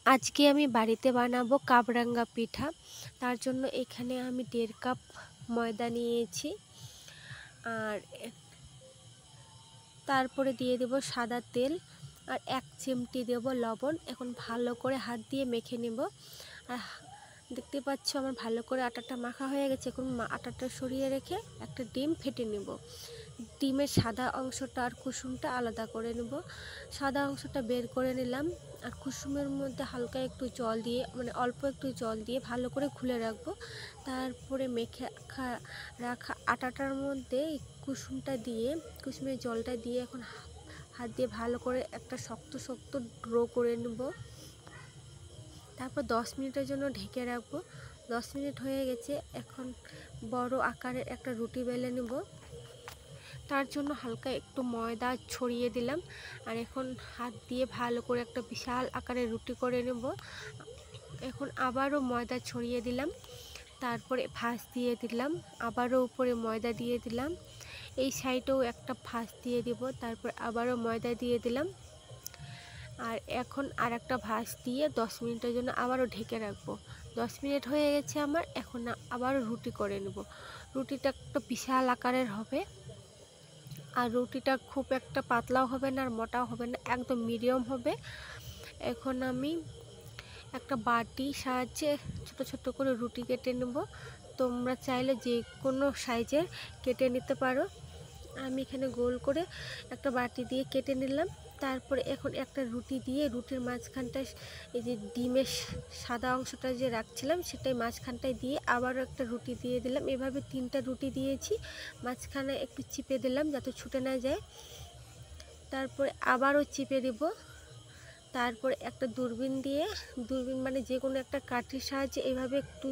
আজকে আমি বাড়িতে বানাবো কাবরাঙ্গা পিঠা। তার জন্য এখানে আমি 1.5 কাপ ময়দা নিয়েছি। আর তারপরে দিয়ে দেব সাদা তেল, আর 1 চিমটি দেব লবণ। এখন ভালো করে হাত দিয়ে মেখে নেব। আর দেখতে পাচ্ছ আমার ভালো করে আটাটা মাখা হয়ে গেছে। এখন আটাটা সরিয়ে রেখে একটা ডিম ফেটে নেব। ডিমের সাদা অংশটা আর কুসুমটা আলাদা করে নেব। সাদা অংশটা বের করে নিলাম, আর কুসুমের মধ্যে হালকা একটু জল দিয়ে, মানে অল্প একটু জল দিয়ে ভালো করে খুলে রাখবো। তারপরে মেখে রাখা আটাটার মধ্যে কুসুমটা দিয়ে, কুসুমের জলটা দিয়ে এখন হাত দিয়ে ভালো করে একটা শক্ত শক্ত ড্রো করে নেব। তারপর 10 মিনিটের জন্য ঢেকে রাখবো। 10 মিনিট হয়ে গেছে। এখন বড় আকারের একটা রুটি বেলে নেব। তার জন্য হালকা একটু ময়দা ছড়িয়ে দিলাম, আর এখন হাত দিয়ে ভালো করে একটা বিশাল আকারের রুটি করে নেব। এখন আবারও ময়দা ছড়িয়ে দিলাম, তারপরে ভাঁজ দিয়ে দিলাম, আবারও উপরে ময়দা দিয়ে দিলাম, এই সাইডেও একটা ভাঁজ দিয়ে দিব, তারপর আবারও ময়দা দিয়ে দিলাম। আর এখন আর একটা ভাঁজ দিয়ে 10 মিনিটের জন্য আবারও ঢেকে রাখবো। 10 মিনিট হয়ে গেছে আমার। এখন আবারও রুটি করে নেব। রুটিটা একটা বিশাল আকারের হবে, আর রুটিটা খুব একটা পাতলাও হবে না আর মোটাও হবে না, একদম মিডিয়াম হবে। এখন আমি একটা বাটির সাহায্যে ছোট ছোট করে রুটি কেটে নেব। তোমরা চাইলে যে কোনো সাইজের কেটে নিতে পারো। আমি এখানে গোল করে একটা বাটি দিয়ে কেটে নিলাম। তারপরে এখন একটা রুটি দিয়ে রুটির মাঝখানটায় এই যে ডিমের সাদা অংশটা যে রাখছিলাম সেটাই মাঝখানটায় দিয়ে আবারও একটা রুটি দিয়ে দিলাম। এভাবে 3টা রুটি দিয়েছি। মাঝখানে একটু চিপে দিলাম যাতে ছুটে না যায়। তারপরে আবারও চিপে দেব। তারপরে একটা দূরবীন দিয়ে, দূরবীন মানে যে কোনো একটা কাঠির সাহায্যে এভাবে একটু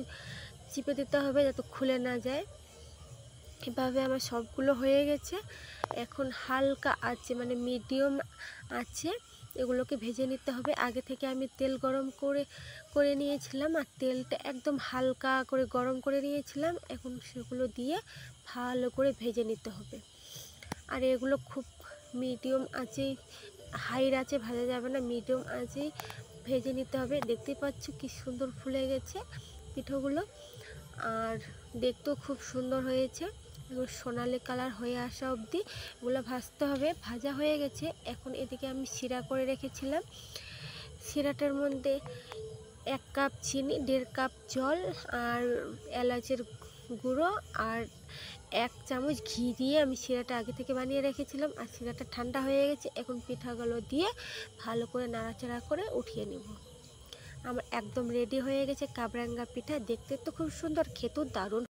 চিপে দিতে হবে যাতে খুলে না যায়। এভাবে আমার সবগুলো হয়ে গেছে। এখন হালকা আছে, মানে মিডিয়াম আছে, এগুলোকে ভেজে নিতে হবে। আগে থেকে আমি তেল গরম করে নিয়েছিলাম, আর তেলটা একদম হালকা করে গরম করে নিয়েছিলাম। এখন সেগুলো দিয়ে ভালো করে ভেজে নিতে হবে। আর এগুলো খুব মিডিয়াম আঁচেই, হাই আঁচে ভাজা যাবে না, মিডিয়াম আঁচেই ভেজে নিতে হবে। দেখতে পাচ্ছ কি সুন্দর ফুলে গেছে পিঠোগুলো, আর দেখতেও খুব সুন্দর হয়েছে। এগুলো সোনালি কালার হয়ে আসা অবধি এগুলো ভাজতে হবে। ভাজা হয়ে গেছে। এখন এদিকে আমি শিরা করে রেখেছিলাম। শিরাটার মধ্যে 1 কাপ চিনি, 1.5 কাপ জল, আর এলাচের গুঁড়ো, আর 1 চামচ ঘি দিয়ে আমি শিরাটা আগে থেকে বানিয়ে রেখেছিলাম। আর শিরাটা ঠান্ডা হয়ে গেছে। এখন পিঠাগুলো দিয়ে ভালো করে নাড়াচাড়া করে উঠিয়ে নেব। আমার একদম রেডি হয়ে গেছে কাবরাঙ্গা পিঠা। দেখতে তো খুব সুন্দর, খেতেও দারুণ।